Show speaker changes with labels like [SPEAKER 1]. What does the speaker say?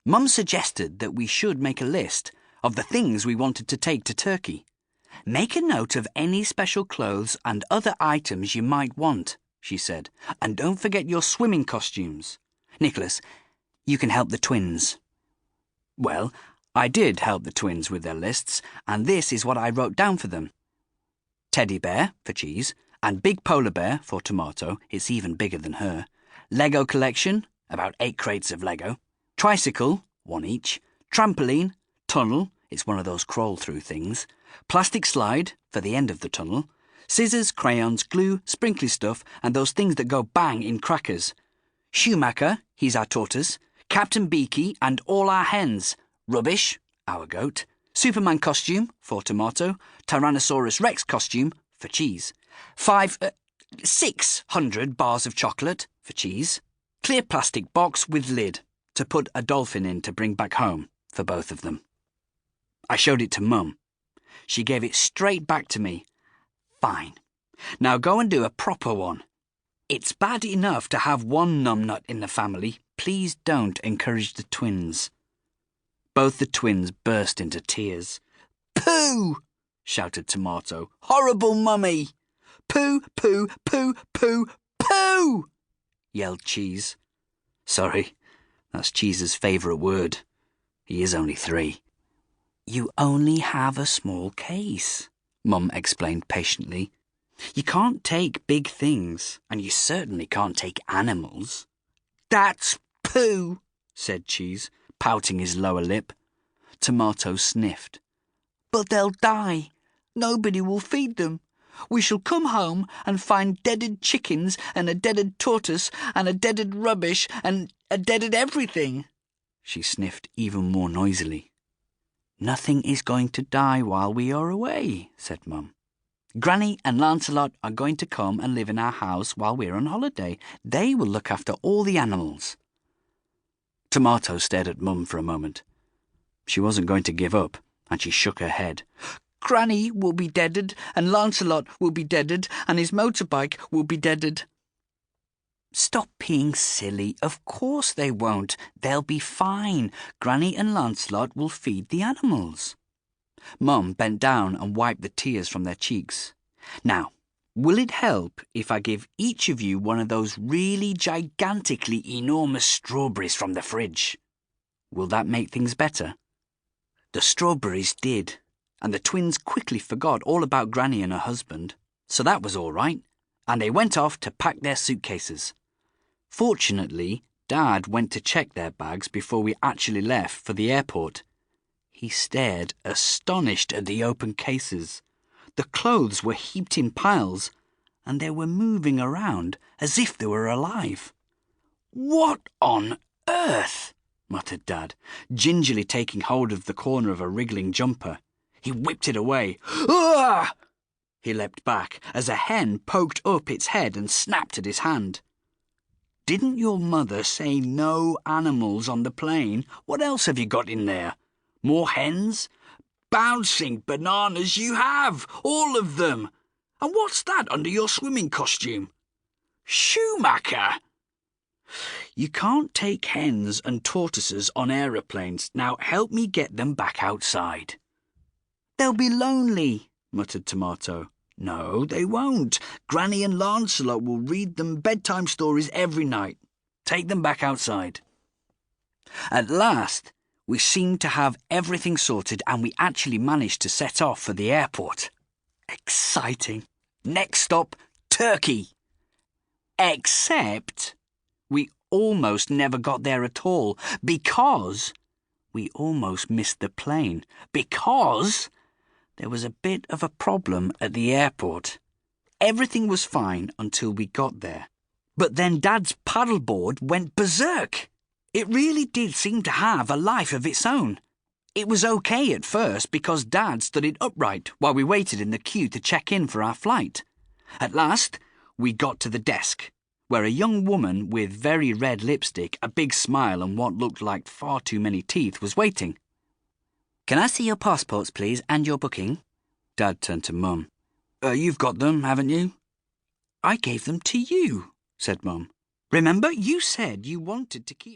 [SPEAKER 1] Mum suggested that we should make a list of the things we wanted to take to Turkey. Make a note of any special clothes and other items you might want, she said, and don't forget your swimming costumes. Nicholas, you can help the twins. Well, I did help the twins with their lists, and this is what I wrote down for them. Teddy bear, for Cheese, and big polar bear, for Tomato, it's even bigger than her. Lego collection, about 8 crates of Lego. Tricycle, 1 each. Trampoline, tunnel, it's one of those crawl-through things. Plastic slide, for the end of the tunnel. Scissors, crayons, glue, sprinkly stuff, and those things that go bang in crackers. Schumacher, he's our tortoise. Captain Beaky and all our hens. Rubbish, our goat. Superman costume, for Tomato. Tyrannosaurus Rex costume, for Cheese. 600 bars of chocolate, for Cheese. Clear plastic box with lid, to put a dolphin in to bring back home, for both of them. I showed it to Mum. She gave it straight back to me. Fine. Now go and do a proper one. It's bad enough to have one numbnut in the family. Please don't encourage the twins. Both the twins burst into tears. Pooh! Shouted Tomato. Horrible mummy! Pooh, pooh, pooh, pooh, pooh! Yelled Cheese. Sorry, that's Cheese's favourite word. He is only 3. You only have a small case, Mum explained patiently. You can't take big things, and you certainly can't take animals. That's pooh, said Cheese, pouting his lower lip. Tomato sniffed. But they'll die. Nobody will feed them. We shall come home and find deaded chickens and a deaded tortoise and a deaded rubbish and a deaded everything. She sniffed even more noisily. Nothing is going to die while we are away, said Mum. Granny and Lancelot are going to come and live in our house while we're on holiday. They will look after all the animals. Tomato stared at Mum for a moment. She wasn't going to give up, and she shook her head. Granny will be deaded, and Lancelot will be deaded, and his motorbike will be deaded. Stop being silly. Of course they won't. They'll be fine. Granny and Lancelot will feed the animals. Mum bent down and wiped the tears from their cheeks. Now, will it help if I give each of you one of those really gigantically enormous strawberries from the fridge? Will that make things better? The strawberries did, and the twins quickly forgot all about Granny and her husband, so that was all right, and they went off to pack their suitcases. Fortunately, Dad went to check their bags before we actually left for the airport. He stared, astonished at the open cases. The clothes were heaped in piles, and they were moving around as if they were alive. What on earth? Muttered Dad, gingerly taking hold of the corner of a wriggling jumper. He whipped it away. Ah! He leapt back as a hen poked up its head and snapped at his hand. Didn't your mother say no animals on the plane? What else have you got in there? More hens? Bouncing bananas you have, all of them. And what's that under your swimming costume? Schumacher! You can't take hens and tortoises on aeroplanes. Now help me get them back outside. They'll be lonely, muttered Tomato. No, they won't. Granny and Lancelot will read them bedtime stories every night. Take them back outside. At last, we seemed to have everything sorted and we actually managed to set off for the airport. Exciting. Next stop, Turkey. Except we almost never got there at all because we almost missed the plane because there was a bit of a problem at the airport. Everything was fine until we got there. But then Dad's paddleboard went berserk. It really did seem to have a life of its own. It was okay at first because Dad stood it upright while we waited in the queue to check in for our flight. At last, we got to the desk, where a young woman with very red lipstick, a big smile and what looked like far too many teeth was waiting. Can I see your passports, please, and your booking? Dad turned to Mum. You've got them, haven't you? I gave them to you, said Mum. Remember, you said you wanted to keep them.